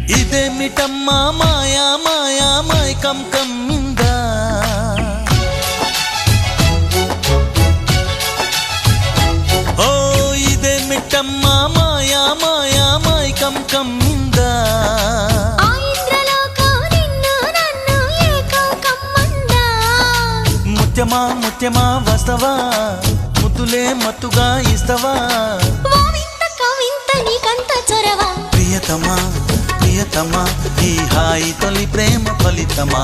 ఇదేమిటమ్మా మాయా మాయా మైకం కమ్మిందా ఓ ఇదేమిటమ్మా మాయా మాయా మైకం కమ్మిందా ముత్యమా ముత్యమా వస్తవా ముద్దులే మత్తుగా ఇస్తవా ప్రియతమా ప్రియతమా ఈ హాయి తొలి ప్రేమ ఫలితమా